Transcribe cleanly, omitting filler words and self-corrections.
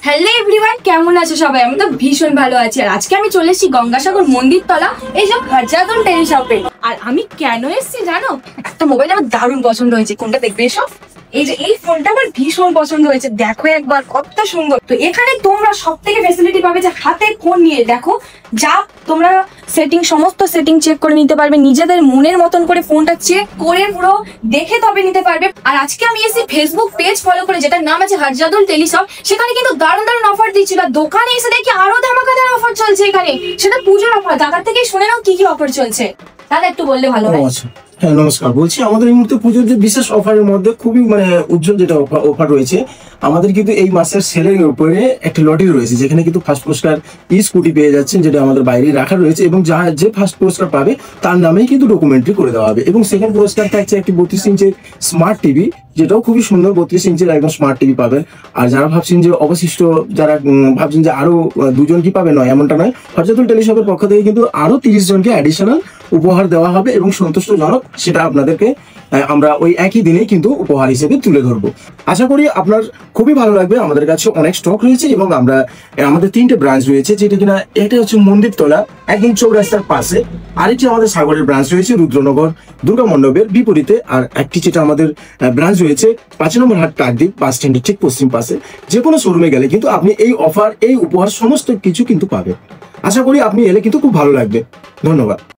Hello everyone, কেমন আছো সবাই? আমি তো ভীষণ ভালো আছি। আর আজকে আমি চলে এসেছি গঙ্গাসাগর মন্দির তলা এইসব হাজারদন টেলিশপে। আর আমি কেন এসেছি জানো? একটা মোবাইল আমার দারুণ পছন্দ হয়েছে। কোনটা দেখবে এসব? এই যে এই ফোনটা আমার ভীষণ পছন্দ হয়েছে, দেখো একবার কত সুন্দর। তো এখানে তোমরা সব থেকে ফ্যাসিলিটি পাবে যে হাতে ফোন নিয়ে দেখো যা তোমরা সমস্ত সেটিং চেক করে নিতে পারবে, নিজেদের মনের মতন করে ফোনটা চেক করে পুরো দেখে তবে নিতে পারবে। আর আজকে আমি এসে ফেসবুক পেজ ফলো করে, যেটার নাম আছে হাজারদুল টেলিশপ, সেখানে কিন্তু দারুণ দারুণ অফার দিচ্ছিল। দোকানে এসে দেখি আরো ধামাকাদার অফার চলছে এখানে, সেটা পুজোর অফার। দাদার থেকে শুনে নাও কি কি অফার চলছে। দাদা একটু বললে ভালো হয়। হ্যাঁ নমস্কার, বলছি আমাদের এই মুহূর্তে পুজোর যে বিশেষ অফারের মধ্যে খুবই উজ্জ্বল যেটা অফার রয়েছে, আমাদের কিন্তু এই মাসের সেলের উপরে একটা লটারি রয়েছে, যেখানে কিন্তু ফার্স্ট পুরস্কার স্কুটি পেয়ে যাচ্ছেন, যেটা আমাদের বাইরে রাখা রয়েছে। এবং যে ফার্স্ট পুরস্কার পাবে তার নামেই কিন্তু ডকুমেন্টারি করে দেওয়া হবে। এবং সেকেন্ড পুরস্কার থাকছে একটি 32 ইঞ্চের স্মার্ট টিভি, যেটাও খুবই সুন্দর। 32 ইঞ্চের একদম স্মার্ট টিভি পাবেন। আর যারা ভাবছেন যে অবশিষ্ট যারা ভাবছেন যে আরো দুজন কি পাবে, নয়, এমনটা নয়। হাজারদুল টেলিশপের পক্ষ থেকে কিন্তু আরো 30 জনকে অ্যাডিশনাল উপহার দেওয়া হবে এবং সন্তুষ্টজনক সেটা আপনাদেরকে আমরা ওই একই দিনে কিন্তু উপহার হিসেবে তুলে ধরবো। আশা করি আপনার খুবই ভালো লাগবে। আমাদের কাছে অনেক স্টক রয়েছে এবং আমাদের 3টে ব্রাঞ্চ রয়েছে, যেটা কিনা এটা হচ্ছে মন্দিরতলা একদিন চৌরাস্তার পাশে, আরেকটি আমাদের সাগরের ব্রাঞ্চ রয়েছে রুদ্রনগর দুর্গা মণ্ডপের বিপরীতে, আর একটি যেটা আমাদের ব্রাঞ্চ রয়েছে 5 নম্বর হাট কাকদ্বীপ বাস স্ট্যান্ডের ঠিক পশ্চিম পাশে। যে কোনো শোরুমে গেলে কিন্তু আপনি এই অফার, এই উপহার সমস্ত কিছু কিন্তু পাবেন। আশা করি আপনি এলে কিন্তু খুব ভালো লাগবে। ধন্যবাদ।